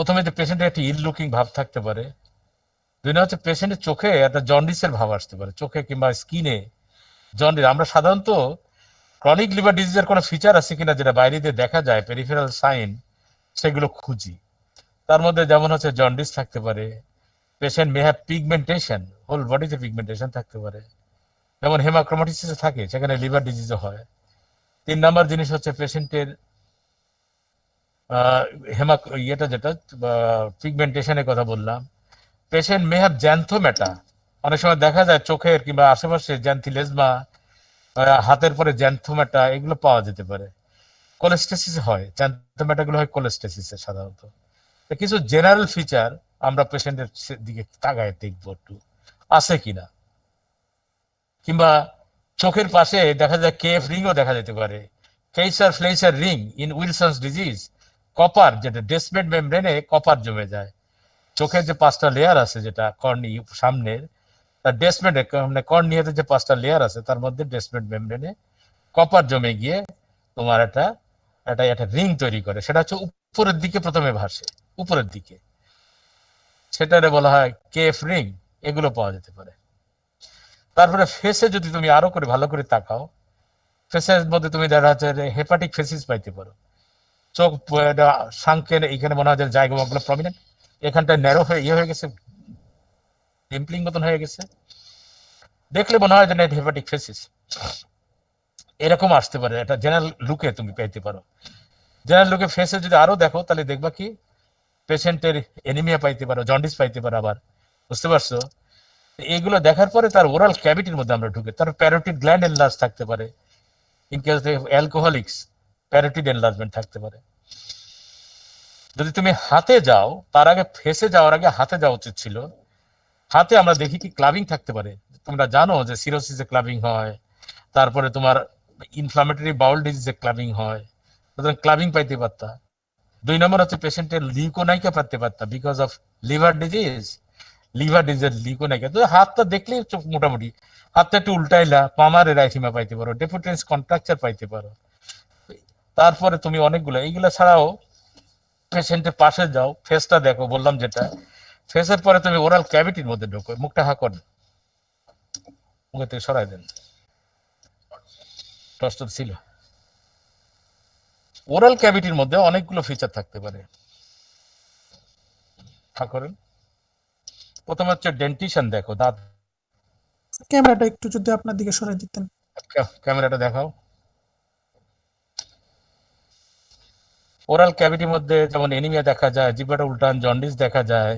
প্রথমে যে পেশেন্টের একটা ইল লুকিং ভাব থাকতে পারে, দুই নম্বর হচ্ছে পেশেন্টের চোখে একটা জন্ডিসের ভাব আসতে পারে, চোখে কিংবা স্কিনে জন্ডিস। আমরা সাধারণত ক্রনিক লিভার ডিজিজের কোনো ফিচার আছে কিনা যেটা বাইরে দিয়ে দেখা যায়, পেরিফেরাল সাইন, সেগুলো খুঁজি। তার মধ্যে যেমন হচ্ছে জন্ডিস থাকতে পারে, patient may have pigmentation, whole বডিতে পিগমেন্টেশন থাকতে পারে, যেমন হেমাক্রোমাটিসিস থাকে, সেখানে লিভার ডিজিজও হয়। 3 নম্বর জিনিস হচ্ছে পেশেন্টের হেমা ইয়েটা যেটা পিগমেন্টেশনের কথা বললাম, পেশেন্ট মে হ্যাভ জ্যান্থোমেটা, অনেক সময় দেখা যায় চোখের কিংবা আশেপাশে জ্যান্থিলেজমা, হাতের পরে জ্যান্থোমেটা, এগুলো পাওয়া যেতে পারে। কোলেস্টেসিস হয়, জ্যান্থোমেটা গুলো হয় কোলেস্টেসিসে সাধারণত। তো কিছু জেনারেল ফিচার আমরা পেশেন্টের দিকে তাকায় দেখবো একটু আছে কিনা। কিংবা চোখের পাশে দেখা যায় কেএফ রিংও দেখা যেতে পারে, Kayser Fleischer ring in Wilson's disease. Copper, যেটা ডেসমেড মেমব্রেনে কপার জমে যায়, চোখের যে 5টা লেয়ার আছে, যেটা কর্নি সামনের, তার ডেসমেড মানে কর্নিয়াতে যে 5টা লেয়ার আছে তার মধ্যে ডেসমেড মেমব্রেনে কপার জমে গিয়ে তোমার একটা একটা একটা রিং তৈরি করে, সেটা হচ্ছে উপরের দিকে প্রথমে ভাসে, উপরের দিকে, সেটারে বলা হয় কেএফ রিং। এগুলো পাওয়া যেতে পারে। তারপরে ফেসে যদি তুমি আরো করে ভালো করে তাকাও, ফেসের মধ্যে তুমি দেখা যাচ্ছে হেপাটিক ফেসিস পাইতে পারো। চোখ সাংকের এখানে মনে হয় যে জায়গাগুলো প্রমিনেন্ট, এখানটা ন্যারো হয়ে ইয়ে হয়ে গেছে, ডিম্পলিং মতন হয়ে গেছে, দেখলে মনে হয় যে না হেপাটিক ফেসিস। এরকম আসতে পারে, এটা জেনারেল লুকে তুমি পাইতে পারো। জেনারেল লুকে ফেসে যদি আরো দেখো তাহলে দেখবা কি পেশেন্টের এনিমিয়া পাইতে পারো, জন্ডিস পাইতে পারো আবার, বুঝতে পারছো? এগুলো দেখার পরে তার ওরাল ক্যাভিটির মধ্যে আমরা ঢুকে, তার প্যারোটিড গ্ল্যান্ড এনলার্জ থাকতে পারে, ইন কেস অ্যালকোহলিক্স প্যারোটিড এনলার্জমেন্ট থাকতে পারে। যদি তুমি হাতে যাও, তার আগে ফেসে যাওয়ার আগে হাতে যাওয়া উচিত ছিল। হাতে আমরা দেখি কি ক্লাবিং থাকতে পারে, তোমরা জানো যে সিরোসিসে ক্লাবিং হয়, তারপরে তোমার ইনফ্লামেটরি বাউল ডিজিজে ক্লাবিং হয়, সুতরাং ক্লাবিং পাইতে পারতা। 2 নম্বর হচ্ছে পেশেন্টের লিউকোনাইকা পাইতে পারতা because of liver disease, liver ডিজিজের লিউকোনাইকা। তো হাতটা দেখলেই চোখ মোটামুটি, হাতটা একটু উল্টাইলা পামার এরাইথিমা পাইতে পারো, ডেফুটেন্স কন্ট্রাকচার পাইতে পারো। তারপরে তুমি অনেকগুলো এইগুলো ছাড়াও পেশেন্টের পাশে যাও, ফেসটা দেখো, বললাম যেটা, ফেসের পরে তুমি ওরাল ক্যাভিটির মধ্যে ঢোকো, মুখটা হা করেন, মুখে থেকে সরাই দেন, টস্ট ছিল। ওরাল ক্যাভিটির মধ্যে অনেকগুলো ফিচার থাকতে পারে, হা করেন। প্রথমে হচ্ছে ডেন্টিশন, দেখো দাঁত, ক্যামেরাটা একটু যদি আপনার দিকে সরাই দিতেন। ক্যামেরাটা দেখাও। ওরাল ক্যাভিটির মধ্যে যেমন এনিমিয়া দেখা যায়, জিহ্বাটা উল্টান, জন্ডিস দেখা যায়,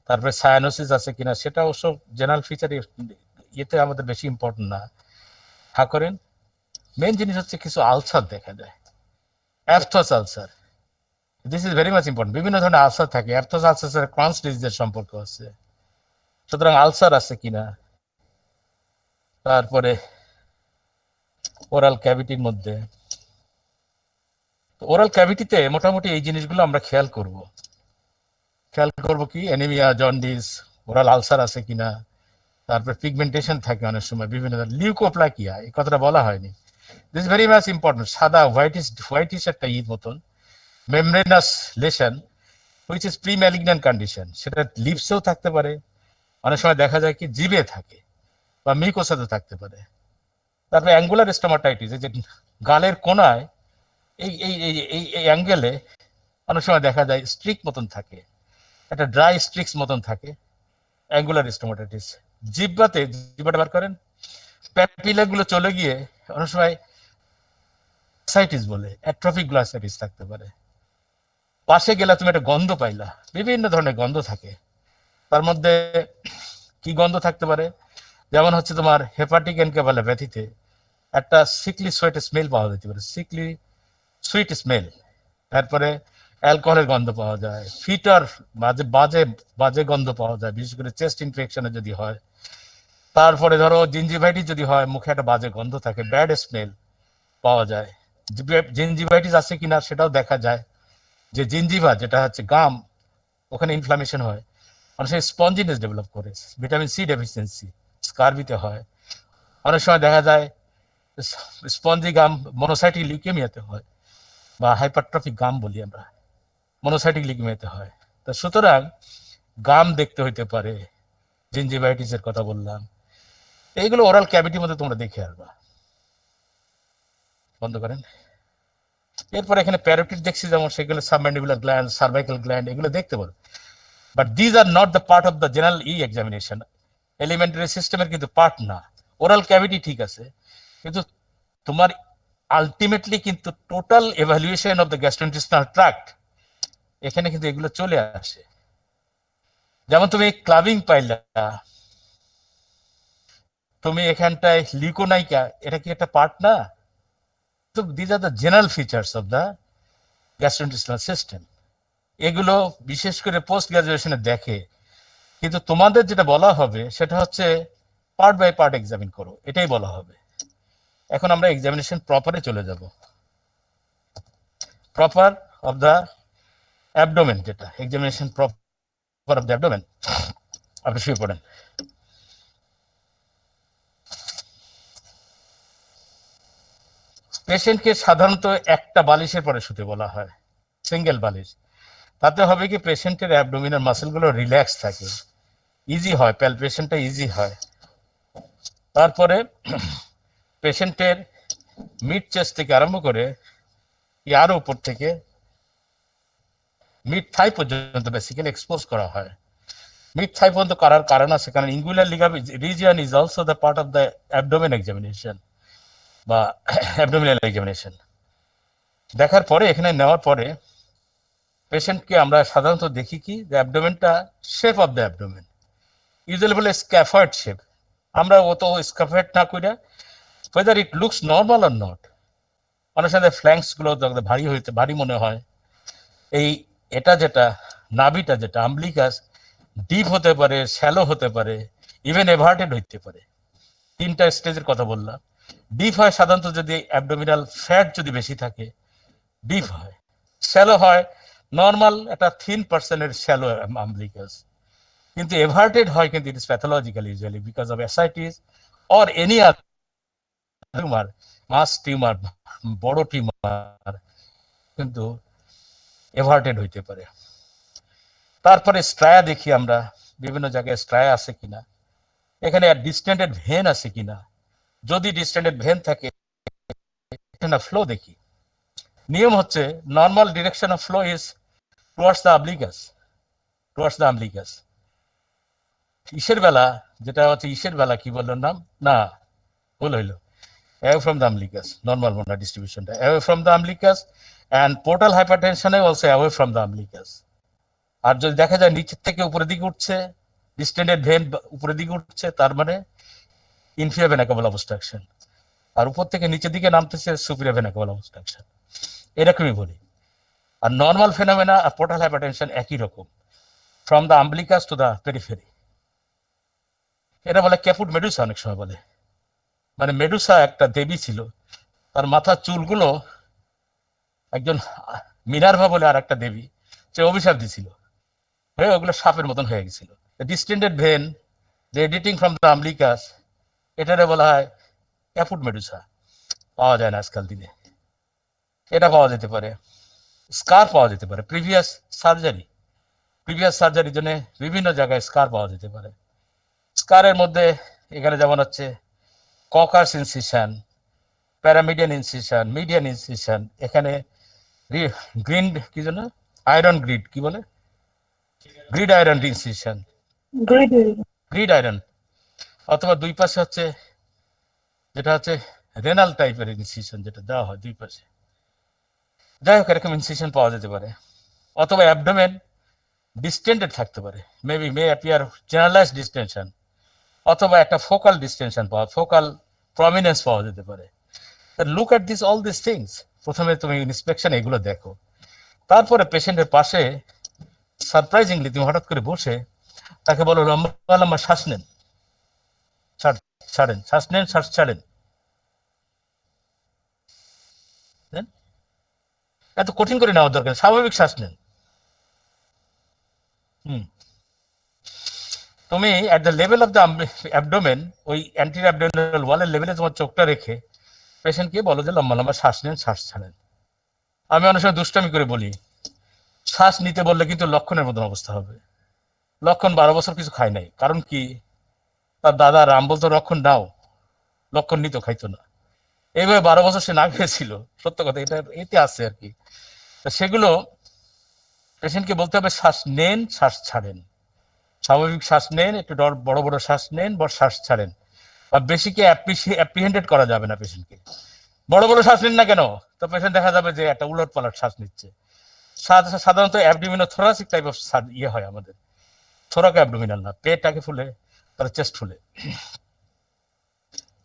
তারপরে সায়ানোসিস আছে কিনা সেটা অবশ্য জেনারেল ফিচার, ইয়েতে আমাদের বেশি ইম্পর্টেন্ট না। হা করেন। মেন জিনিস হচ্ছে কিছু আলসার দেখা যায়, aphthous ulcer, this is very much important. বিভিন্ন ধরনের আলসার থাকে, অ্যাপথস আলসার ক্রনস ডিজিজের সম্পর্ক আছে, সুতরাং আলসার আছে কিনা। তারপরে ওরাল ক্যাভিটির মধ্যে, ওরাল ক্যাভিটিতে মোটামুটি এই জিনিসগুলো আমরা খেয়াল করব কি অ্যানিমিয়া, জন্ডিস, ওরাল আলসার আছে কিনা, তারপরে পিগমেন্টেশন থাকে অনেক সময়, বিভিন্ন লিউকোপ্লাকিয়া, এই কথাটা বলা হয়নি, দিস ভেরি মাচ ইম্পর্টেন্ট। সাদা হোয়াইটিশ একটা ঈদ মতন membranous lesion which is premalignant condition, সেটা লিপসেও থাকতে পারে, অনেক সময় দেখা যায় কি জিভে থাকে বা মিউকোসাতে থাকতে পারে। তারপরে অ্যাঙ্গুলার স্টোমাটাইটিস, যে গালের কোনায় এই এই এই এই এই অ্যাঙ্গেলে অনেক সময় দেখা যায় স্ট্রিক মতন থাকে, একটা ড্রাই স্ট্রিক্স মতন থাকে, অ্যাঙ্গুলার স্টোমাটাইটিস। জিহ্বাতে, জিহ্বাটা বার করেন, প্যাপিলাগুলো চলে গিয়ে অনেক সময় গ্লাসাইটিস বলে, অ্যাট্রফিক গ্লাসাইটিস থাকতে পারে। পাশে গেলে তুমি একটা গন্ধ পাইলা, বিভিন্ন ধরনের গন্ধ থাকে, তার মধ্যে কি গন্ধ থাকতে পারে, যেমন হচ্ছে তোমার হেপাটিক এনকেফালোপ্যাথিতে একটা সিকলি সুইট স্মেল পাওয়া যেতে পারে, সিকলি সুইট স্মেল। তারপরে অ্যালকোহলের গন্ধ পাওয়া যায়, ফিটার বাজে বাজে বাজে গন্ধ পাওয়া যায়, বিশেষ করে চেস্ট ইনফেকশনে যদি হয়। তারপরে ধরো জিঞ্জিভাইটিস যদি হয়, মুখে একটা বাজে গন্ধ থাকে, ব্যাড স্মেল পাওয়া যায়। জিঞ্জিভাইটিস আছে কিনা সেটাও দেখা যায়, যে জিঞ্জিভা যেটা হচ্ছে গাম, ওখানে ইনফ্লামেশন হয়, অনেক সময় স্পঞ্জিনেস ডেভেলপ করে, ভিটামিন সি ডেফিসিয়েন্সি স্কারবিতে হয়। অনেক সময় দেখা যায় স্পঞ্জি গাম মনোসাইটিক লিউকেমিয়াতে হয়, বা হাইপারট্রফিক গাম বলি আমরা, মনোসাইটিক লিউকেমিয়াতে হয়। তো সুতরাং গাম দেখতে হইতে পারে, জিঞ্জিভাইটিস এর কথা বললাম, এইগুলো ওরাল ক্যাভিটির মধ্যে তোমরা দেখে আসবা। বন্ধ করেন। এরপর এখানে প্যারোটিড দেখছি, যেমন সেগুলো সাবম্যান্ডিবুলার গ্ল্যান্ড, সার্ভাইকাল গ্ল্যান্ড, এগুলো দেখতে পারো। But these are not the part of the general examination. Elementary সিস্টেমের কিন্তু পার্ট না। ওরাল ক্যাভিটি ঠিক আছে, কিন্তু তোমার আলটিমেটলি কিন্তু total evaluation of the gastrointestinal tract, এখানে কিন্তু এগুলো চলে আসে। যেমন তুমি ক্লাবিং পাইলা, তুমি এখানটায় লিকোনাইকা, এটা কি একটা পার্ট না? তো these are the general features of the gastrointestinal system. এগুলো বিশেষ করে পোস্ট গ্রাজুয়েশনে দেখে, কিন্তু তোমাদের যেটা বলা হবে সেটা হচ্ছে পার্ট বাই পার্ট এক্সামিন করো, এটাই বলা হবে। এখন আমরা এক্সামিনেশন প্রপারে চলে যাব। প্রপার অফ দ্য অ্যাবডোমেন, যেটা examination proper of the abdomen. আপনি শুয়ে পড়েন। পেশেন্টকে সাধারণত একটা বালিশের পরে শুতে বলা হয়, সিঙ্গেল বালিশ। তাতে হবে কি, পেশেন্টের অ্যাবডোমিনাল মাসেলগুলো রিল্যাক্স থাকে, ইজি হয়, প্যালপেশনটা ইজি হয়। তারপরে পেশেন্টের মিড চেস্ট থেকে আরম্ভ করে আরো উপর থেকে মিড থাই পর্যন্ত বেসিক্যালি এক্সপোজ করা হয়। মিড থাই পর্যন্ত করার কারণ আছে, কারণ inguinal region is also the part of the abdomen examination বা অ্যাবডোমিনাল এক্সামিনেশন। দেখার পরে, এখানে নেওয়ার পরে পেশেন্টকে আমরা সাধারণত দেখি কি, যে অ্যাবডোমেনটা, shape of the abdomen usually বলে স্ক্যাফয়েড শেপ। আমরা অত স্ক্যাফয়েড না কইরা, whether it looks normal or not, অনেক সময় ফ্ল্যাঙ্কস গুলো ভারী মনে হয়। এটা যেটা নাভিটা, যেটা আম্বলিকাস, ডিপ হতে পারে, শ্যালো হতে পারে, ইভেন এভার্টেড হইতে পারে। তিনটা স্টেজের কথা বললাম। ডিপ হয় সাধারণত যদি অ্যাবডোমিনাল ফ্যাট যদি বেশি থাকে, ডিপ হয়। শ্যালো হয় নর্মাল একটা থিন পার্সনের শ্যালো আম্বলিকাস। কিন্তু এভার্টেড হয় কিন্তু it is pathological usually because of ascites or any other tumour, mass tumour, বড় টিউমার, কিন্তু এভার্টেড হইতে পারে। তারপরে স্ট্রায়া দেখি আমরা, বিভিন্ন জায়গায় স্ট্রায়া আছে কিনা, এখানে ডিস্টেন্ডেড ভেন আছে কিনা। যদি ডিস্টেন্ডেড ভেন থাকে, ফ্লো দেখি। নিয়ম হচ্ছে normal direction of flow is towards the umbilicus, towards the umbilicus. ইসের বেলা, যেটা হচ্ছে ইসের বেলা, কি বললাম নাম না, ভুল হইলো, away from the umbilicus, normal mona distribution, away from the umbilicus, and portal hypertension also away from the umbilicus. আর যদি দেখা যায় নিচের থেকে উপরের দিকে উঠছে, ডিস্টেন্ডেড ভেন উপরের দিকে উঠছে, তার মানে ইনফিরিয়র ভেনা কেবল অবস্ট্রাকশন। আর উপর থেকে নিচের দিকে নামতেছে সুপিরিয়র ভেনা কেবল অবস্ট্রাকশন, এরকমই বলি। আর নর্মাল ফেনোমেনা আর পোর্টাল হাইপারটেনশন একই রকম, from the umbilicus to the periphery. এটা বলে ক্যাপুট মেডুসা, অনেক সময় বলে। মানে মেডুসা একটা দেবী ছিল, তার মাথার চুলগুলো একজন মিনার্ভা বলে আর একটা দেবী, সে অভিশাপ দিছিল, হয়ে ওগুলো সাপের মতন হয়ে গেছিল। Distended vein, the editing from the umbilicus, এটারে বলা হয় ক্যাপুট মেডুসা। পাওয়া যায় না আজকাল দিনে, এটা পাওয়া যেতে পারে। স্কার পাওয়া যেতে পারে, প্রিভিয়াস সার্জারির জন্য বিভিন্ন জায়গায় স্কার পাওয়া যেতে পারে। স্কারের মধ্যে এখানে যেমন হচ্ছে caucus incision, প্যারামিডিয়ান incision, median incision, এখানে গ্রিন কি জন্য আয়রন গ্রিড, কি বলে grid iron incision, grid iron, অথবা দুই পাশে হচ্ছে যেটা হচ্ছে রেনাল টাইপের ইনসিশন, যেটা দেওয়া হয় দুই পাশে। যাই হোক, এরকম ইনসিশন পাওয়া যেতে পারে। অথবা অ্যাবডোমেন ডিস্টেন্ডেড থাকতে পারে, মে অ্যাপিয়ার জেনারেলাইজ ডিস্টেনশন, অথবা একটা ফোকাল ডিস্টেনশন ফোকাল প্রমিনেন্স পাওয়া যেতে পারে। Look at this all this things. প্রথমে তুমি ইন্সপেকশন এগুলো দেখো, তারপরে পেশেন্টের পাশে সারপ্রাইজিংলি তুমি হঠাৎ করে বসে তাকে বলো লম্বা লম্বা শ্বাস নেন, ছাড়েন, শ্বাস নেন, শ্বাস ছাড়েন। এত কঠিন করে নেওয়ার দরকার, স্বাভাবিক শ্বাস নেন। তুমি at the level of the abdomen, ওই অ্যান্টিরিয়র অ্যাবডোমিনাল ওয়ালের লেভেলে তোমার চোখটা রেখে পেশেন্টকে বলো যে লম্বা লম্বা শ্বাস নেন, শ্বাস ছাড়েন। আমি অনেক সময় দুষ্টামি করে বলি শ্বাস নিতে বললে কিন্তু লক্ষণের মতন অবস্থা হবে। লক্ষণ 12 বছর কিছু খায় নাই, কারণ কি, তার দাদা রাম বলতো লক্ষণ নাও, লক্ষণ নিত, খাইতো না। এইভাবে 12 বছর সে না খেয়েছিল, সত্য কথা, এটা এতে আছে আর কি। তো সেগুলো পেশেন্টকে বলতে হবে, শ্বাস নেন, শ্বাস ছাড়েন, স্বাভাবিক শ্বাস নেন, একটু বড় বড় শ্বাস নেন, বড় শ্বাস ছাড়েন। আর বেশিকে অ্যাপ্রিহেন্ডেড করা যাবে না পেশেন্টকে। বড় বড় শ্বাস নিন না কেন, তো পেশেন্ট দেখা যাবে যে একটা উলট পালট শ্বাস নিচ্ছে। সাধারণত অ্যাবডোমিনাল থোরাসিক টাইপ অফ ইয়ে হয় আমাদের, থোরাক অ্যাবডোমিনাল না, পেটটাকে ফুলে, তার চেস্ট ফুলে।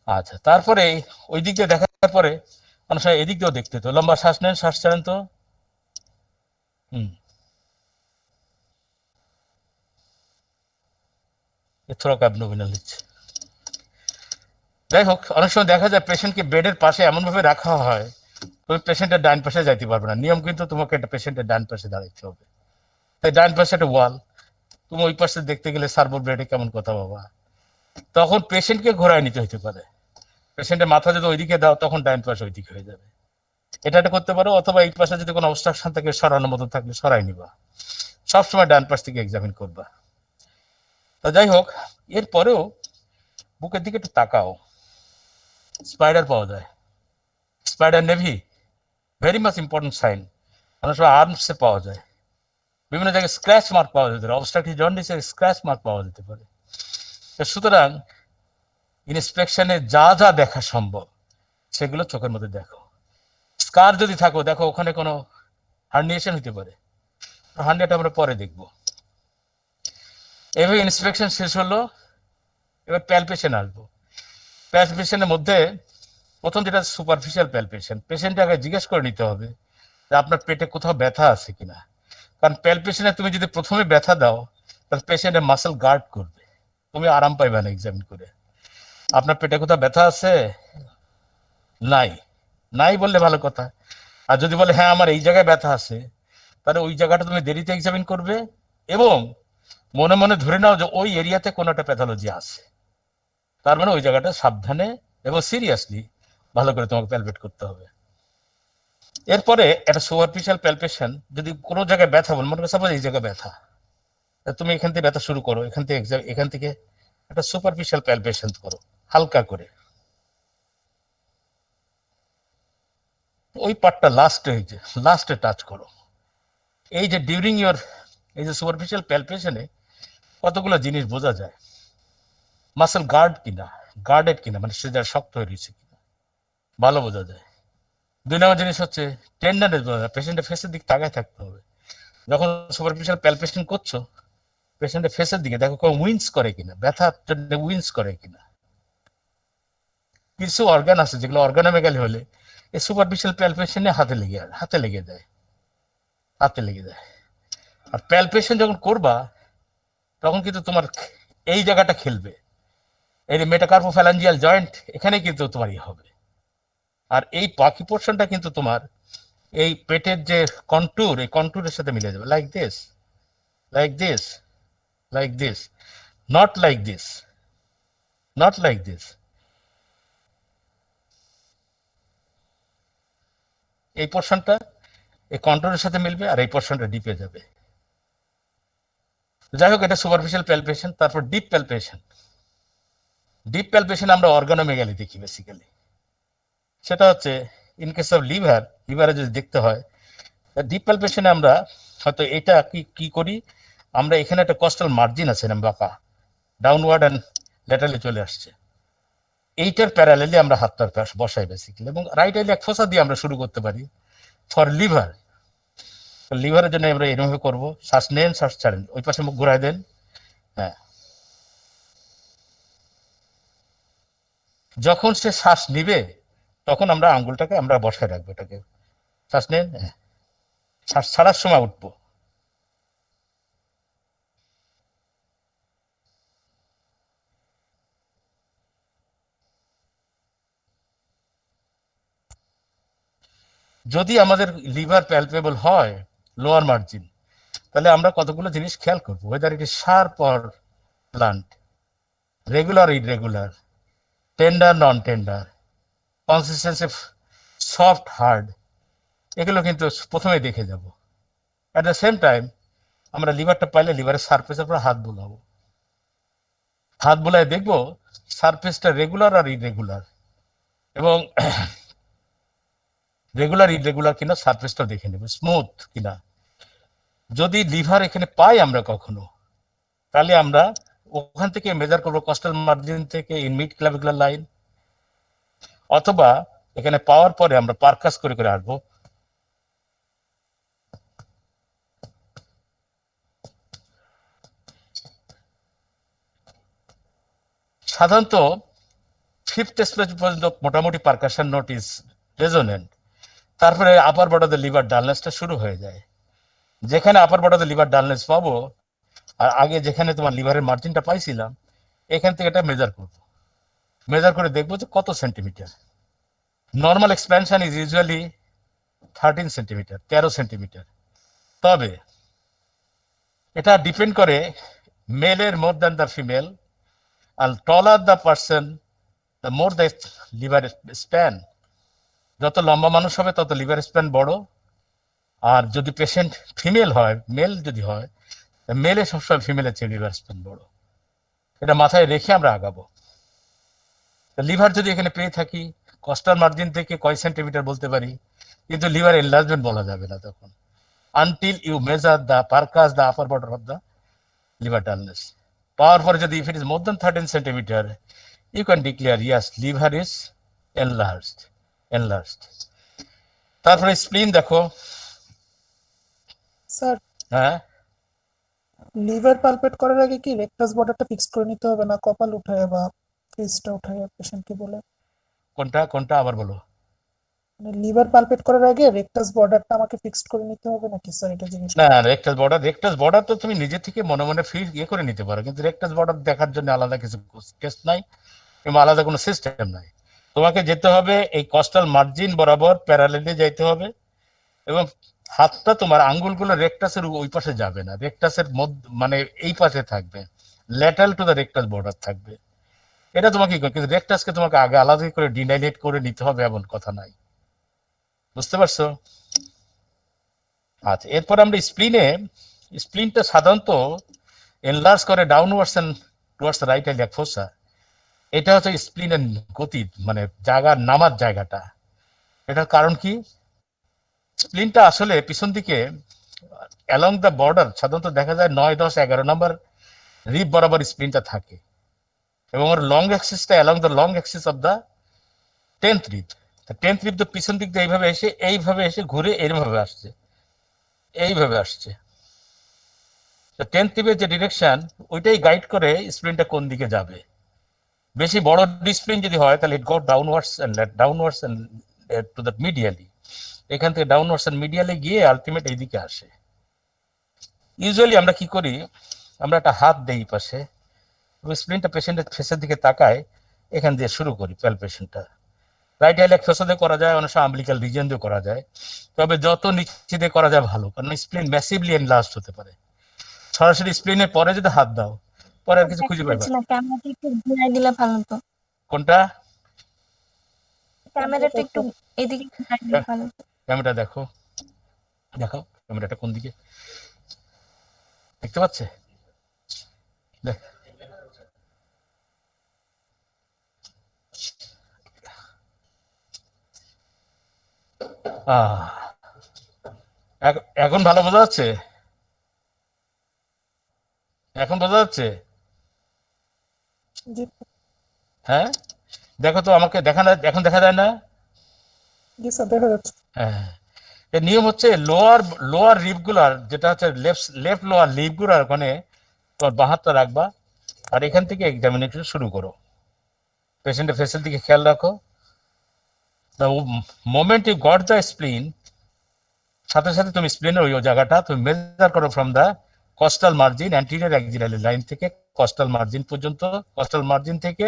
আচ্ছা, তারপরে ওই দিক দিয়ে দেখার পরে অনেক সময় এদিক দিয়েও দেখতে, তো লম্বা শ্বাস নেন, শ্বাস ছাড়েন তো। থোরাক অ্যাবডোমিনাল নিচ্ছে। যাই হোক, অনেক সময় দেখা যায় পেশেন্টকে বেডের পাশে এমন ভাবে রাখা হয়, তুমি পেশেন্টের ডান পাশে যাইতে পারবে না। নিয়ম কিন্তু তোমাকে একটা পেশেন্টের ডান পাশে দাঁড়াইতে হবে। তাই ডান পাশে একটা ওয়াল, তুমি ওই পাশে দেখতে গেলে সার্ভো ব্লেডে কেমন কথা বাবা, তখন পেশেন্টকে ঘোরায় নিতে হতে পারে। পেশেন্টের মাথা যদি ওইদিকে দাও, তখন ডান পাশে ওইদিকে হয়ে যাবে। এটা একটা করতে পারো, অথবা এই পাশে যদি কোনো অবস্ট্রাকশন থাকে, সরানোর মতো থাকলে সরাই নিবা। সবসময় ডান পাশ থেকে এক্সামিন করবা। তো যাই হোক, এরপরেও বুকের দিকে একটু তাকাও, স্পাইডার পাওয়া যায়, spider naevi, very much important sign. অনেক সময় আর্মসে পাওয়া যায়, বিভিন্ন জায়গায় স্ক্র্যাচ মার্ক পাওয়া যেতে পারে, অবস্ট্রাকটিভ জন্ডিসের স্ক্র্যাচ মার্ক পাওয়া যেতে পারে। সুতরাং ইন্সপেকশনে যা যা দেখা সম্ভব সেগুলো চোখের মধ্যে দেখো। স্কার যদি থাকো, দেখো ওখানে কোনো হার্নিয়েশন হতে পারে, হার্নিয়াটা আমরা পরে দেখবো। এভাবে ইন্সপেকশন শেষ হলো, এবার প্যালপেশন আসবো। প্যালপেশনের মধ্যে প্রথম যেটা সুপারফিশিয়াল প্যালপেশন, পেশেন্টকে আগে জিজ্ঞেস করে নিতে হবে যে আপনার পেটে কোথাও ব্যথা আছে কিনা। কারণ প্যালপেশনে তুমি যদি প্রথমে ব্যথা দাও, তাহলে পেশেন্টের মাসেল গার্ড করবে, তুমি আরাম পাইবে না এক্সামিন করে। আপনার পেটে কোথাও ব্যথা আছে, নাই, নাই বললে ভালো কথা। আর যদি বলে হ্যাঁ আমার এই জায়গায় ব্যথা আছে, তাহলে ওই জায়গাটা তুমি দেরিতে এক্সামিন করবে, এবং মনে মনে ধরে নাও যে ওই এরিয়াতে কোনো একটা প্যাথোলজি আছে। তার মানে ওই জায়গাটা সাবধানে এবং সিরিয়াসলি ভালো করে তোমাকে প্যালপেট করতে হবে। এরপরে একটা সুপারফিশিয়াল প্যালপেশন, যদি কোনো জায়গায় ব্যথা, বল মনে করো সাপোজ এই জায়গায় ব্যথা, তুমি এখান থেকে ব্যথা শুরু করো, এখান থেকে একটা সুপারফিশিয়াল প্যালপেশন করো হালকা করে, ওই পার্টটা লাস্টে টাচ করো। এই যে ডিউরিং ইয়োর এই যে সুপারফিশিয়াল প্যালপেশনে কতগুলো জিনিস বোঝা যায়, মাসেল গার্ডেড কিনা, মানে সে যা শক্ত হয়ে রয়েছে কিনা, ভালো বোঝা যায়। 2 নম্বর জিনিস হচ্ছে টেন্ডারনেস বোঝা যায়, পেশেন্টের ফেসের দিকে তাকায় থাকতে হবে। যখন সুপারফিশিয়াল প্যালপেশন করছো, পেশেন্টের ফেসের দিকে দেখো কেউ উইন্স করে কিনা, ব্যথার জন্য উইন্স করে কিনা। কিছু অর্গান আছে যেগুলো অর্গানোমেগালি হলে এই সুপারফিশিয়াল প্যালপেশনে হাতে লেগে যায়। আর প্যালপেশন যখন করবা, তখন কিন্তু তোমার এই জায়গাটা খেলবে, এই মেটাকার্পোফ্যালাঞ্জিয়াল জয়েন্ট, এখানে কিন্তু তোমার হবে। আর এই বাকি পোর্শনটা কিন্তু তোমার এই পেটের যে কন্টুর, এই কন্টুরের সাথে মিলে যাবে, like this, like this, like this, not like this, not like this. এই পোর্শনটা এই কন্ট্রোলের সাথে মিলবে, আর এই পোর্শনটা ডিপে যাবে। যাই হোক, এটা সুপারফিশিয়াল প্যালপেশন। তারপর ডিপ প্যালপেশন আমরা অর্গানোমেগালি দেখি বেসিক্যালি। সেটা হচ্ছে ইন কেস অফ লিভারে যদি দেখতে হয়, ডিপ প্যালপেশনে আমরা হয়তো এটা কি করি, আমরা এখানে একটা কস্টাল মার্জিন আছে না বাঁকা, ডাউনওয়ার্ড অ্যান্ড ল্যাটারালি চলে আসছে, এইটার প্যারালেলি আমরা হাতটা বসাই বেসিক্যালি, এবং রাইট আইলে এক ফোসা দিয়ে আমরা শুরু করতে পারি ফর লিভারের জন্য আমরা এরকমভাবে করবো, শ্বাস নেন, শ্বাস ছাড়েন, ওই পাশে মুখ ঘুরাই দেন। হ্যাঁ, যখন সে শ্বাস নিবে, তখন আমরা আঙ্গুলটাকে আমরা বসায় রাখবো, এটাকে শ্বাস নেন, হ্যাঁ, শ্বাস ছাড়ার সময় উঠবো। যদি আমাদের লিভার প্যালপেবল হয়, লোয়ার মার্জিন, তাহলে আমরা কতগুলো জিনিস খেয়াল করবো, weather it is sharp or blunt, regular irregular, tender non tender, consistency soft hard, এগুলো কিন্তু প্রথমে দেখে যাব। অ্যাট দ্য সেম টাইম আমরা লিভারটা পাইলে লিভারের সারফেসের উপর হাত বুলাবো, হাত বুলায় দেখবো সারফেসটা রেগুলার আর ইরেগুলার, এবং রেগুলার ইরেগুলার কিনা সারফেসটা দেখে নেব স্মুথ কিনা। যদি লিভার এখানে পাই আমরা কখনো, তাহলে আমরা ওখান থেকে মেজার করবো কস্টাল মার্জিন থেকে ইন মিড ক্লাভিকুলার লাইন, অথবা এখানে পাওয়ার পরে আমরা পারকাস করে করে আসবো। সাধারণত ফিফথ স্টেজ পর্যন্ত মোটামুটি পারকাশন নোট ইজ রেজোনেন্ট, তারপরে আপার বর্ডার লিভার ডালনেসটা শুরু হয়ে যায়। যেখানে আপার বর্ডার লিভার ডালনেস পাবো, আর আগে যেখানে তোমার লিভারের মার্জিনটা পাইছিলাম, এখান থেকে এটা মেজার করবো, মেজার করে দেখবো যে কত centimetre. Normal expansion is usually 13 centimetre, 13 centimetre. তবে এটা ডিপেন্ড করে মেলের মোর দ্যান দ্য ফিমেল, আর taller the person the more the liver span. যত লম্বা মানুষ হবে তত লিভার স্প্যান বড়, আর যদি পেশেন্ট ফিমেল হয়, মেল যদি হয়, মেলে সবসময় ফিমেলের চেয়ে লিভার স্প্যান বড়। এটা মাথায় রেখে আমরা আগাবো। লিভার যদি এখানে পেয়ে থাকি, কস্টাল মার্জিন থেকে কয় সেন্টিমিটার বলতে পারি, কিন্তু লিভার এনলার্জমেন্ট বলা যাবে না তখন, until you measure the percuss the upper border of the liver dullness. Power for যদি if it is more than 13 centimeter, you can declare yes, liver is enlarged. তারপরে স্প্লিন দেখো। স্যার, হ্যাঁ, লিভার পালপেট করার আগে কি রেকটাস বর্ডারটা fix করে নিতে হবে, না কপাল উঠায় বা ফেসটা উঠায় পেশেন্টকে বলে? কোনটা কোনটা আবার বলো। মানে লিভার পালপেট করার আগে রেকটাস বর্ডারটা আমাকে ফিক্সড করে নিতে হবে নাকি স্যার, এটা জিনিস? না, রেকটাস বর্ডার তো তুমি নিজে থেকে মনে মনে ফিল করে নিতে পারো, কিন্তু রেকটাস বর্ডার দেখার জন্য আলাদা কিছু টেস্ট নাই এবং আলাদা কোনো সিস্টেম নাই। তোমাকে যেতে হবে এই কস্টাল মার্জিন বরাবর প্যারালেলে যাইতে হবে, এবং হাতটা তোমার আঙ্গুলগুলো রেকটাসের ওই পাশে যাবে না, রেকটাসের মধ্যে মানে এই পাশে থাকবে, lateral to the rectus border থাকবে। এটা তোমাকে কিন্তু রেকটাসকে তোমাকে আগে আলাদা করে ডিনাইলেট করে নিতে হবে এমন কথা নাই, বুঝতে পারছো? আচ্ছা, এরপর আমরা স্প্লিনটা সাধারণত এনলার্জ করে downwards and towards right iliac fossa. এটা হচ্ছে স্প্লিনের গতি, মানে জায়গার নামার জায়গাটা। এটার কারণ কি, স্প্লিনটা আসলে পিছন দিকে অ্যালং দ্য বর্ডার সাধারণত দেখা যায় 9, 10, 11 নম্বর রিব বরাবর স্প্লিনটা থাকে, এবং ওর লং অ্যাক্সিসটা along the long axis of the 10th rib. 10th rib তো পিছন দিক দিয়ে এইভাবে এসে ঘুরে এইভাবে আসছে। তো 10th রিবের যে ডিরেকশন, ওইটাই গাইড করে স্প্লিনটা কোন দিকে যাবে। বেশি বড় ডিসপ্লিন যদি হয় তাহলে it go downwards and to the medially, এখান থেকে ডাউনওয়ার্ডস এন্ড মিডিয়ালি গিয়ে আলটিমেট এইদিকে আসে। ইউজুয়ালি আমরা কি করি, আমরা একটা হাত দেই পাশে, স্প্লিনটা পেশেন্টের ফেসের দিকে তাকায়, এখান দিয়ে শুরু করি প্যালপেশনটা। রাইট হাইলাক ফেসও দিয়ে করা যায়, অনেক সময় আম্বিলিক্যাল রিজিয়ন দিয়ে করা যায়, তবে যত নিচে দিয়ে করা যায় ভালো, কারণ স্প্লিন ম্যাসিভলি এনলার্জড হতে পারে। সরাসরি স্প্লিনের পরে যদি হাত দাও, পরে আর কিছু খুঁজে পাইবা। ক্যামেরাটা একটু ঘুরাই দিলে ভালো হতো। কোনটা? ক্যামেরাটা একটু এদিকে ঘুরাই দিলে ভালো হতো। ক্যামেরা দেখাও, ক্যামেরাটা কোন দিকে দেখতে পাচ্ছে? দেখ, এখন ভালো বোঝা যাচ্ছে? এখন বোঝা যাচ্ছে? জি হ্যাঁ, দেখো তো, আমাকে এখন দেখা যায় না? জি স্যার, দেখা যাচ্ছে। হ্যাঁ, এর নিয়ম হচ্ছে লোয়ার রিবগুলার, যেটা হচ্ছে লেফট লোয়ার লিবগুলার ওখানে তোমার বাঁ হাতটা রাখবা, আর এখান থেকে এক্সামিনেশন শুরু করো। পেশেন্টের ফেসের দিকে খেয়াল রাখো। The moment you got the spleen, সাথে সাথে তুমি স্প্লিনের ওই জায়গাটা তুমি মেজার করো from the costal margin anterior axillary line থেকে কস্টাল মার্জিন পর্যন্ত। কস্টাল মার্জিন থেকে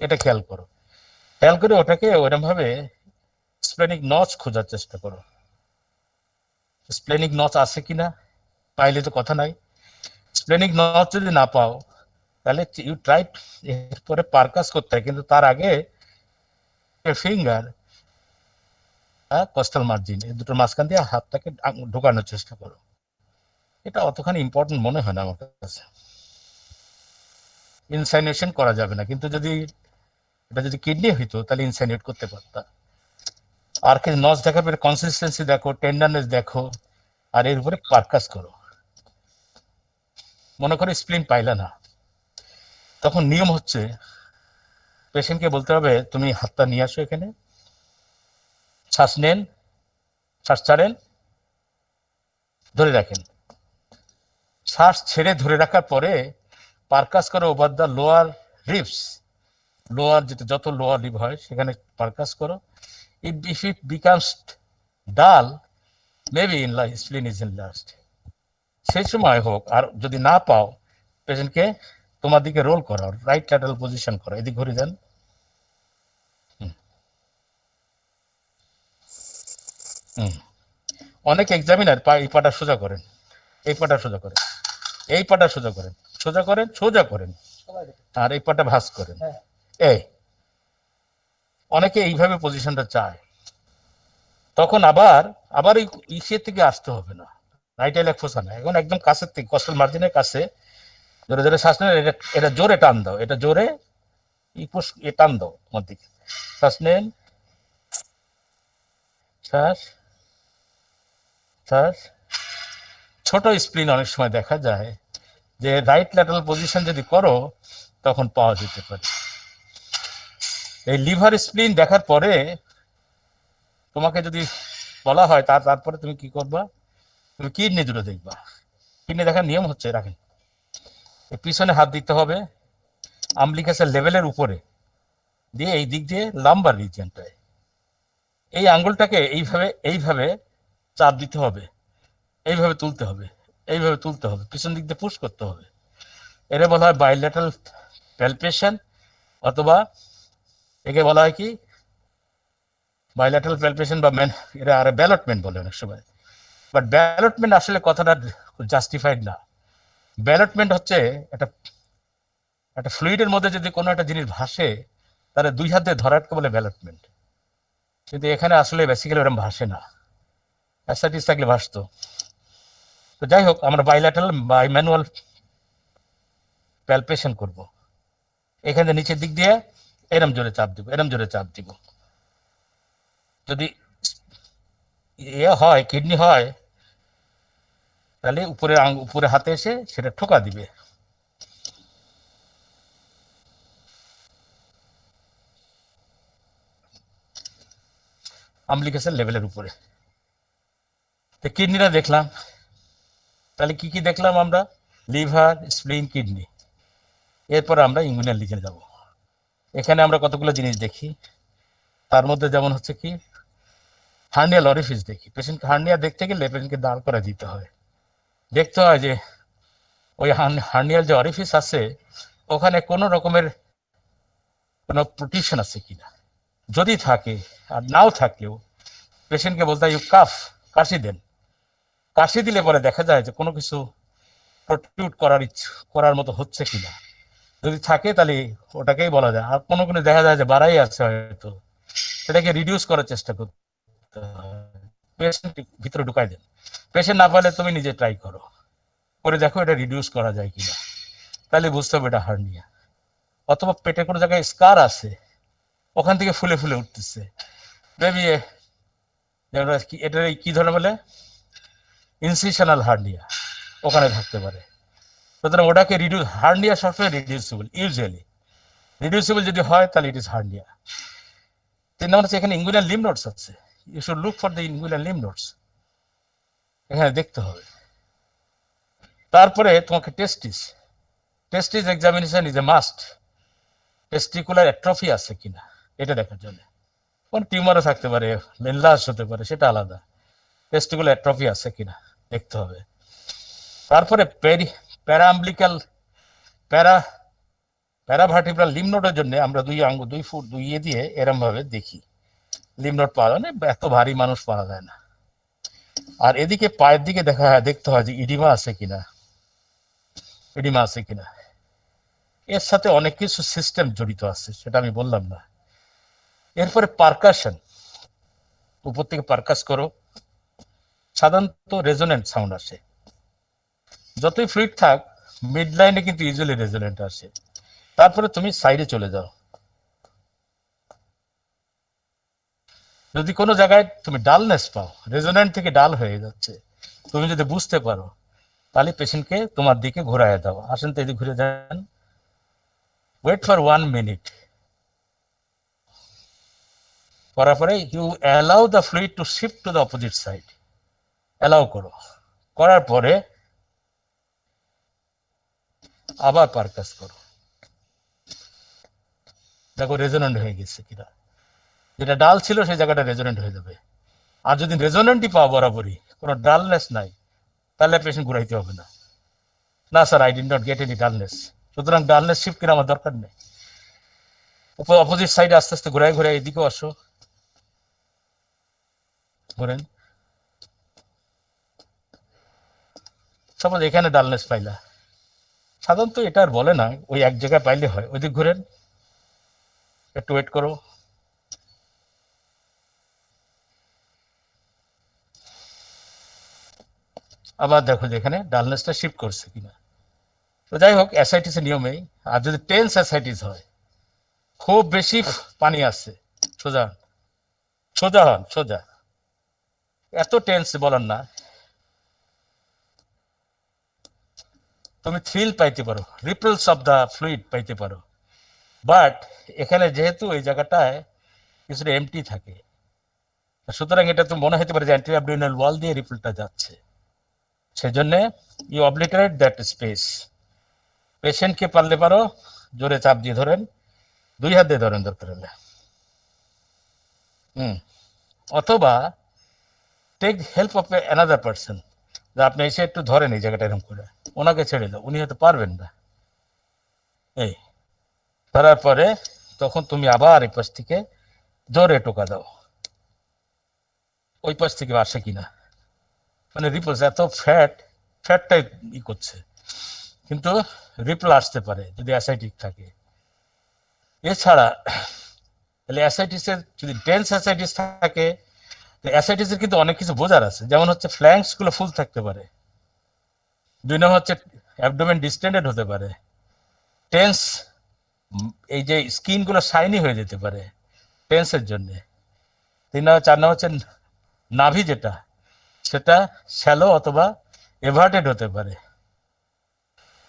এটা খেয়াল করে ওটাকে ওরকম ভাবে স্প্লেনিক নচ খোঁজার চেষ্টা করো, স্প্লেনিক নচ আছে কিনা। পাইলে তো কথা নাই, স্প্লেনিক নচ যদি না পাও তাহলে ইউ ট্রাই এরপরে পারকাস করতে হয়, কিন্তু তার আগে ফিঙ্গার হ্যাঁ, কস্টাল মার্জিন, এই দুটোর মাঝখান দিয়ে হাতটাকে ঢোকানোর চেষ্টা করো। এটা অতখানি ইম্পর্টেন্ট মনে হয় না আমার কাছে। ইনসাইনেশন করা যাবে না, কিন্তু যদি এটা যদি কিডনি হইতো তাহলে ইনসাইনেট করতে পারতাম। আর কি নস দেখার পরে কনসিস্টেন্সি দেখো, টেন্ডারনেস দেখো, আর এর উপরে পারকাস করো। মনে করো স্প্লিন পাইলে না, তখন নিয়ম হচ্ছে পেশেন্টকে বলতে হবে তুমি হাতটা নিয়ে আসো এখানে, শ্বাস নেন, শ্বাস ছাড়েন, ধরে রাখেন। শ্বাস ছেড়ে ধরে রাখার পরে পারকাস করো over the lower ribs, lower যেটা যত লোয়ার রিব হয় সেখানে পারকাস করো। ইফ ইট বিকামস ডাল, maybe in স্প্লিন is in last. সেই সময় হোক, আর যদি না পাও পেশেন্টকে তোমার দিকে রোল করো, রাইট ল্যাটারাল পজিশন করো, এদিকে ঘুরে দেন। অনেক এক্সামিনার এই পাটা সোজা করেন, এই পাটা সোজা করেন, এই পাটা সোজা করেন, সোজা করেন, সোজা করেন, আর এই পাটা ভাঁজ করেন। এই অনেকে এইভাবে পজিশনটা চায়, তখন আবার আবার এই ইসের থেকে আসতে হবে না, রাইট আইলেক ফোসা না, এখন একদম কাছের থেকে কস্টাল মার্জিনের কাছে জোরে জোরে শ্বাস নেন। এটা জোরে টান দাও, এটা জোরে টান দাও আমার দিকে। শ্বাস নেন, শ্বাস, শ্বাস। ছোট স্প্লিন অনেক সময় দেখা যায় যে রাইট ল্যাটারাল পজিশন যদি করো তখন পাওয়া যেতে পারে। এই লিভার স্প্লিন দেখার পরে তোমাকে যদি বলা হয় তারপরে তুমি কি করবা, তুমি কিডনি দুটো দেখবা। কিডনি দেখার নিয়ম হচ্ছে, রাখেন, এই পিছনে হাত দিতে হবে আম্বলিকাসের লেভেলের উপরে দিয়ে, এই দিক দিয়ে লাম্বার রিজিয়নটায় এই আঙ্গুলটাকে এইভাবে এইভাবে চাপ দিতে হবে, এইভাবে তুলতে হবে, এইভাবে তুলতে হবে, পিছন দিক দিয়ে পুশ করতে হবে। এরা বলা হয় বাইলেটারাল প্যালপেশন, অথবা একে বলা হয় কি বাইলেটারাল প্যালপেশন, বা এরা আর ব্যালটমেন্ট বলে অনেক সময়। বাট ব্যালটমেন্ট আসলে কথাটা জাস্টিফাইড না। ব্যালটমেন্ট হচ্ছে একটা একটা ফ্লুইডের মধ্যে যদি কোনো একটা জিনিস ভাসে তাহলে দুই হাত দিয়ে ধরাটকে বলে ব্যালটমেন্ট, কিন্তু এখানে আসলে বেসিক্যালি ওরকম ভাসে না, অ্যাসাইটিস থাকলে ভাসতো। তো যাই হোক, আমরা বাইল্যাটারাল বাই ম্যানুয়াল প্যালপেশন করব। এখানে নিচের দিক দিয়ে এরম জোরে চাপ দিব, এরম জোরে চাপ দিব। যদি হয় কিডনি হয় তাহলে উপরে হাতে এসে সেটা ঠোকা দিবে। আম্বলিকাসের লেভেলের উপরে। তো কিডনিটা দেখলাম, তাহলে কি কি দেখলাম আমরা? Liver, স্প্লিন, kidney. এরপর আমরা ইঙ্গুইনাল লিজনে যাব। এখানে আমরা কতগুলো জিনিস দেখি, তার মধ্যে যেমন হচ্ছে কি হার্নিয়াল অরিফিস দেখি। পেশেন্টকে হার্নিয়া দেখতে গেলে পেশেন্টকে দাঁড় করে দিতে হয়, দেখতে হয় যে ওই হার্নিয়াল যে অরিফিস আছে ওখানে কোনো রকমের কোনো প্রোটেকশন আছে কিনা। যদি থাকে আর নাও থাকলেও পেশেন্টকে বলতে হয় ইউ কাফ, কাশি দেন। কাশি দিলে পরে দেখা যায় যে কোনো কিছু প্রোটিউট করার মতো হচ্ছে কিনা। যদি থাকে তাহলে ওটাকেই বলা যায়। আর কোনো কোনো দেখা যায় যে বাড়াই আছে হয়তো, সেটাকে রিডিউস করার চেষ্টা করতে হয়, পেশেন্ট ভিতরে ঢুকাই দেন। পেশেন্ট না পারলে তুমি নিজে ট্রাই করো, করে দেখো এটা রিডিউস করা যায় কিনা, তাহলে বুঝতে হবে এটা হার্নিয়া। অথবা পেটে কোনো জায়গায় স্কার আছে, ওখান থেকে ফুলে ফুলে উঠতেছে, বেবি এটার কি ধরনের বলে ইনসিশনাল হার্নিয়া, ওখানে থাকতে পারে। সুতরাং ওটাকে হার্নিয়া সবসময় রিডিউসিবল, ইউজুয়ালি রিডিউসিবল যদি হয় তাহলে ইট ইজ হার্নিয়া। 3 নম্বর হচ্ছে এখানে ইঙ্গুইনাল লিম্ফ নোডস আছে, you should look for the inguinal lymph nodes, এখানে দেখতে হবে। তারপরে তোমাকে testis examination is a must. Testicular atrophy আছে কিনা এটা দেখার জন্য। কোন টিউমারও থাকতে পারে, মেনলাস হতে পারে, সেটা আলাদা। টেস্টিকুলার অ্যাট্রফি আছে কিনা দেখতে হবে। তারপরে প্যারাআম্বলিক্যাল প্যারাভার্টিব্রাল লিম্ফ নোডের জন্য আমরা 2 ফুট 2 ইয়ে দিয়ে এরম ভাবে দেখি লিম্ফ নোড পাওয়া যায় না, এত ভারী মানুষ পাওয়া যায় না। আর এদিকে পায়ের দিকে দেখতে হয় যে ইডিমা আছে কিনা, এর সাথে অনেক কিছু সিস্টেম জড়িত আছে, সেটা আমি বললাম না। এরপরে পারকাশন, উপর থেকে পারকাস করো, সাধারণত রেজোনেন্ট সাউন্ড আসে। যতই ফ্লুইড থাক মিড লাইনে কিন্তু ইউজুয়ালি রেজোনেন্ট আসে। তারপরে তুমি সাইডে চলে যাও, যদি কোনো জায়গায় তুমি ডালনেস পাও, রেজোনেন্ট থেকে ডাল হয়ে যাচ্ছে, তুমি যদি বুঝতে পারো, তাহলে পেশেন্টকে তোমার দিকে ঘোরায় দাও। আসেন তো এদিকে ঘুরে যান, ওয়েট ফর 1 মিনিট। করার পরে you allow the fluid to shift to the opposite side, allow করো। করার পরে আবার পারকাস করো, দেখো রেজোনেন্ট হয়ে গেছে কিনা। যেটা ডাল ছিল সেই জায়গাটা রেজোনেন্ট হয়ে যাবে। আর যদি রেজোনেন্টই পাও বরাবরই, কোনো ডালনেস নাই, তাহলে পেশেন্ট ঘুরাইতে হবে না। না sir, I did not get any dullness, সুতরাং ডালনেস শিফট কিনা আমার দরকার নেই। অপোজিট সাইডে আস্তে আস্তে ঘুরাই ঘুরাই এদিকেও আসো, ঘুরেন। সাপোজ এখানে ডালনেস পাইলা, সাধারণত এটা আর বলে না, ওই এক জায়গায় পাইলে হয়। ওইদিক ঘুরেন, একটু ওয়েট করো। আবার দেখো যে এখানে ডালনেসটা শিফট করছে কিনা। তো যাই হোক, অ্যাসাইটিস এর নিয়মেই, আর যদি টেন্স অ্যাসাইটিস হয়, খুব বেশি পানি আসছে, সোজা সোজা হন, সোজা, এত টেন্স বলার না, তুমি থ্রিল পাইতে পারো, রিপলস অফ দ্য ফ্লুইড পাইতে পারো। বাট এখানে যেহেতু এই জায়গাটায় কিছুটা এমটি থাকে, সুতরাং এটা তো মনে হতে পারে যে অ্যান্টি অ্যাবডোমিনাল ওয়াল দিয়ে রিপলটা যাচ্ছে। সেজন্য ইউ অবলিটারেট দ্যাট স্পেস। পেশেন্টকে পারলে পারো জোরে চাপ দিয়ে ধরেন, 2 হাত দিয়ে ধরেন দরকার হলে, অথবা take help of another person, যে আপনি এসে একটু ধরেন এই জায়গাটা এরকম করে, ওনাকে ছেড়ে দাও, উনি হয়তো পারবেন না। এই ধরার পরে তখন তুমি আবার এই পাশ থেকে জোরে টোকা দাও, ওই পাশ থেকে আসে কিনা। মানে রিপলস, এত ফ্যাটটাই ই করছে, কিন্তু রিপল আসতে পারে যদি অ্যাসাইটিক থাকে। এছাড়া তাহলে অ্যাসাইটিসের যদি ডেন্স অ্যাসাইটিস থাকে, অ্যাসাইটিসের কিন্তু অনেক কিছু বোঝার আছে। যেমন হচ্ছে ফ্ল্যাঙ্কস গুলো ফুল থাকতে পারে, 2 নম্বর হচ্ছে অ্যাবডোমেন ডিস্টেন্ডেড হতে পারে, টেন্স, এই যে স্কিন গুলো শাইনি হয়ে যেতে পারে টেন্সের জন্য। 4 নম্বর হচ্ছে নাভি, যেটা সেটা শ্যালো অথবা এভার্টেড হতে পারে।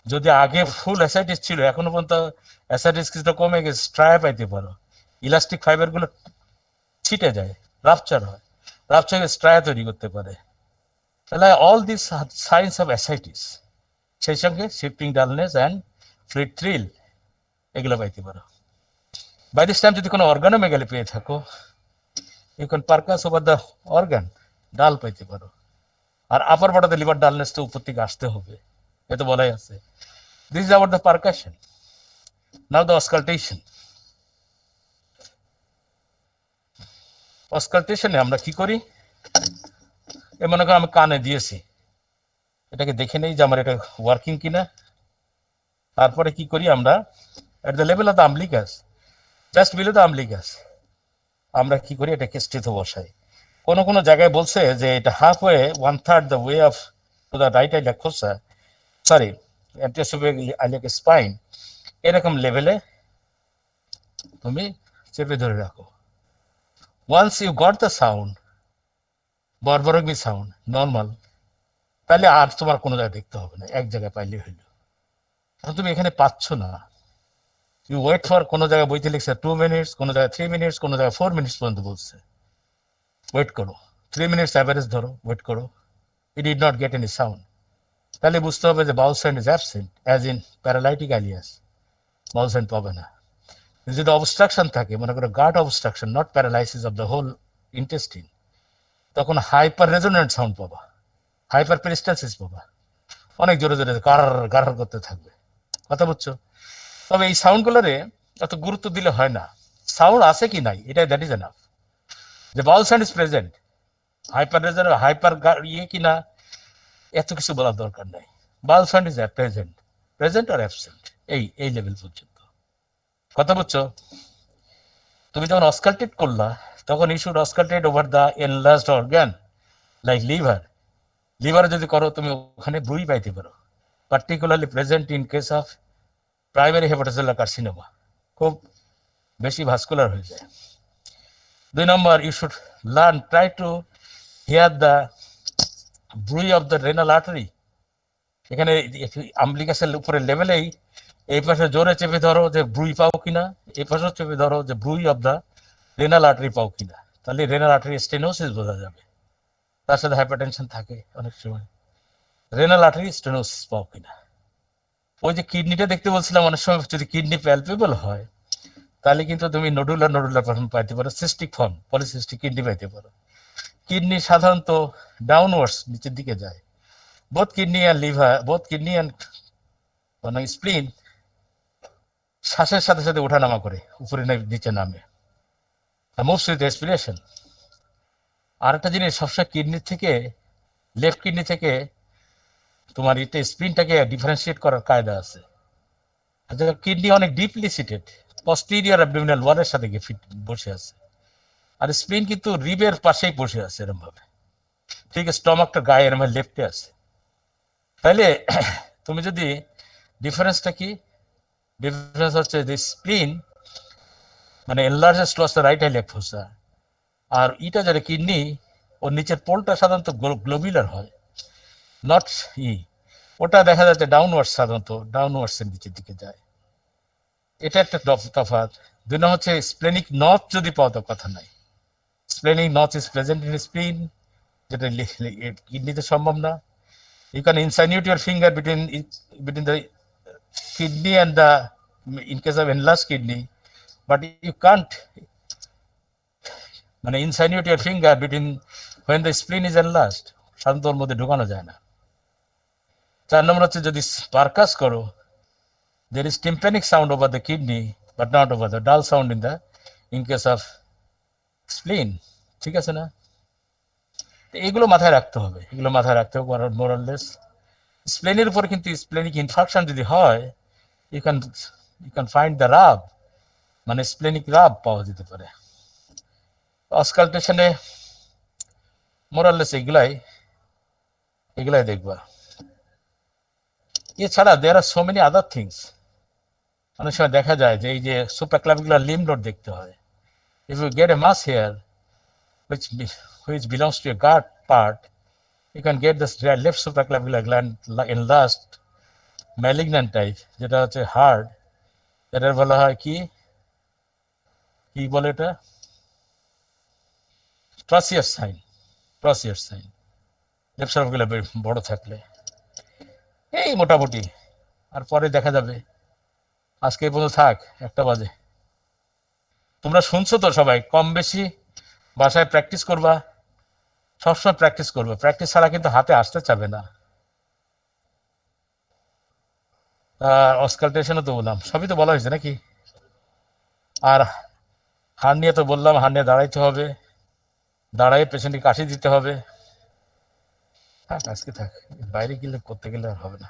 যদি আগে ফুল অ্যাসাইটিস ছিল, এখনো পর্যন্ত অ্যাসাইটিস কিছুটা কমে গেছে, স্ট্রায়া পাইতে পারো, ইলাস্টিক ফাইবার গুলো ছিটে যায়, রাপচার হয়, রাপচার স্ট্রায়া তৈরি করতে পারে। তাহলে all this signs of ascites, সেই সঙ্গে shifting dullness and fluid thrill, এগুলো পাইতে পারো। বাই দিস টাইম যদি কোনো অর্গানোমেগালি পেয়ে থাকো, you can percuss over the organ, dull পাইতে পারো। আর আপার বডিতে লিভার ডালনেস তো উপর থেকে আসতে হবে, এ তো বলাই আছে। This is about the percussion. Now the auscultation. অস্কালটেশনে আমরা কি করি, এ মনে করো আমি কানে দিয়েছি, এটাকে দেখে নেই যে আমার এটা ওয়ার্কিং কিনা। তারপরে কি করি আমরা, at the level of the umbilicus, just below the umbilicus, আমরা কি করি, এটাকে স্থিত বসাই। কোন কোন জায়গায় বলছে যে এটা half way, 1/3 the way of to the right iliac fossa, sorry iliac spine, এরকম লেভেলে তুমি চেপে ধরে রাখো। Once you got the sound, borborygmi sound normal, তাহলে আর তোমার কোনো জায়গায় দেখতে হবে না, এক জায়গায় পাইলে হইল। তুমি এখানে পাচ্ছ না, ইউ ওয়েট ফর, কোনো জায়গায় বইতে লিখছে 2 মিনিটস, কোনো জায়গায় 3 মিনিটস, কোনো জায়গায় 4 মিনিটস পর্যন্ত বলছে। ওয়েট করো, 3 মিনিটস অ্যাভারেজ ধরো, ওয়েট করো, it did not get any sound, তাহলে বুঝতে হবে যে bowel sound is absent, as in paralytic ileus, bowel sound পাবে না। যদি অবস্ট্রাকশন থাকে, মনে করো gut obstruction, not paralysis of the whole intestine, তখন হাইপার রেজোনেন্ট সাউন্ড পাবা, হাইপার পেরিস্টালসিস পাবা, অনেক জোরে জোরে গার গার করতে থাকবে। কথা বুঝছো? তবে এই সাউন্ডগুলোরে অত গুরুত্ব দিলে হয় না, সাউন্ড আছে কি নাই এটাই, দ্যাট ইজ এনাফ। যে bowel sound is present, hyper resonant, hyper ইয়ে কিনা, এত কিছু বলার দরকার নাই। Bowel sound is present, present আর অ্যাবসেন্ট, এই লেভেল পর্যন্ত। কথা বুঝছো? তুমি যখন অস্কালটেট করলা, তখন you should auscultate over the enlarged organ like liver. লিভারে যদি করো তুমি ওখানে ব্রুই পাইতে পারো, particularly present in case of primary hepatocellular carcinoma, খুব বেশি ভাস্কুলার হয়ে যায়। 2 নম্বর, you should learn try to hear the bruit of the renal artery. এখানে আম্বলিকাসের উপরে লেভেলেই এই পাশে জোরে চেপে ধরো যে ব্রুই পাও কিনা, এই পাশেও চেপে ধরো যে ব্রুই অফ দ্য রেনাল আর্টারি পাও কিনা, তাহলে রেনাল আর্টারি স্টেনোসিস বোঝা যাবে। তার সাথে হাইপারটেনশন থাকে অনেক সময়, রেনাল আর্টারি স্টেনোসিস পাও কিনা। ওই যে কিডনিটা দেখতে বলছিলাম, অনেক সময় যদি কিডনি প্যালপেবল হয় তাহলে কিন্তু তুমি নডুলার ফর্ম পাইতে পারো, সিস্টিক ফর্ম, পলিসিস্টিক কিডনি পাইতে পারো। কিডনি সাধারণত ডাউনওয়ার্ডস, নিচের দিকে যায়। Both kidney and liver, both kidney and মানে স্প্লিন শ্বাসের সাথে সাথে ওঠানামা করে, উপরে নিচে নামে, মুভস উইথ রেসপিরেশন। আর একটা জিনিস, সবসময় কিডনি থেকে, লেফট কিডনি থেকে তোমার এটা স্প্লিনটাকে ডিফারেন্সিয়েট করার কায়দা আছে। কিডনি অনেক ডিপলি সিটেড, পস্টিরিয়র অ্যাবডোমিনাল ওয়ালের সাথে গিয়ে ফিট বসে আছে, আর স্প্লিন কিন্তু রিবের পাশেই বসে আছে এরকম ভাবে, ঠিক স্টমাকটা গায়ে এরকম লেফটে আছে। তাইলে তুমি যদি ডিফারেন্সটা কি, ডিফারেন্স হচ্ছে যে স্প্লিন মানে এনলার্জেস্ট লস রাইট হাইলেক ফোসা, আর ইটা যারা কিডনি ওর নিচের পোলটা সাধারণত গ্লোবিউলার হয়, নট ওটা দেখা যাচ্ছে ডাউনওয়ার্ডস, সাধারণত ডাউনওয়ার্ডস এর নিচের দিকে যায়। এটা একটা তফাৎ। 2 নম্বর হচ্ছে স্প্লেনিক নচ যদি পাও তো কথা নাই, splenic notch is present in স্প্লিন, যেটা কিডনিতে সম্ভব না। You can insinuate your finger between the kidney and the, in case of enlarged kidney, but you can't মানে insinuate your finger between when the spleen is enlarged, সাধারণত ওর মধ্যে ঢোকানো যায় না। 4 নম্বর হচ্ছে যদি পারকাস করো, there is tympanic sound over the kidney but not over the dull sound in case of spleen, ঠিক আছে না? এগুলো মাথায় রাখতে হবে, এগুলো মাথায় রাখতে হবে মোরাললেস। স্প্লেনের উপর কিন্তু স্প্লেনিক ইনফাকশন যদি হয়, ইউ ক্যান ফাইন্ড দ্য রাব, মানে স্প্লেনিক রাব পাওয়া যেতে পারে। অস্কালটেশনে মোরাললেস এগুলাই দেখবা। এছাড়া দেয়ার আর সো মেনি আদার থিংস। অনেক সময় দেখা যায় যে এই যে সুপ্রাক্লাভিকুলার লিম্ব নোড দেখতে হয়। If you get a mass here which belongs to a guard part, you can get this left supraclavicular gland enlarged, malignant type, যেটা হচ্ছে হার্ড, এটার বলা হয় কি বলে এটা, ট্রাসিয়াস সাইন, লেফট সাইডগুলো বড় থাকলে। এই মোটামুটি, আর পরে দেখা যাবে। আজকে এই পর্যন্ত থাক, 1টা বাজে। তোমরা শুনছো তো সবাই, কম বেশি বাসায় প্র্যাকটিস করবা, সবসময় প্র্যাকটিস করবে, প্র্যাকটিস ছাড়া কিন্তু হাতে আসতে চাবে না। অস্কালটেশনও তো বললাম, সবই তো বলা হয়েছে নাকি। আর হার্নিয়া তো বললাম, হার্নিয়া দাঁড়াইতে হবে, দাঁড়াই পেশেন্টকে কাশি দিতে হবে। থাক আজকে থাক, বাইরে গেলে করতে গেলে আর হবে না।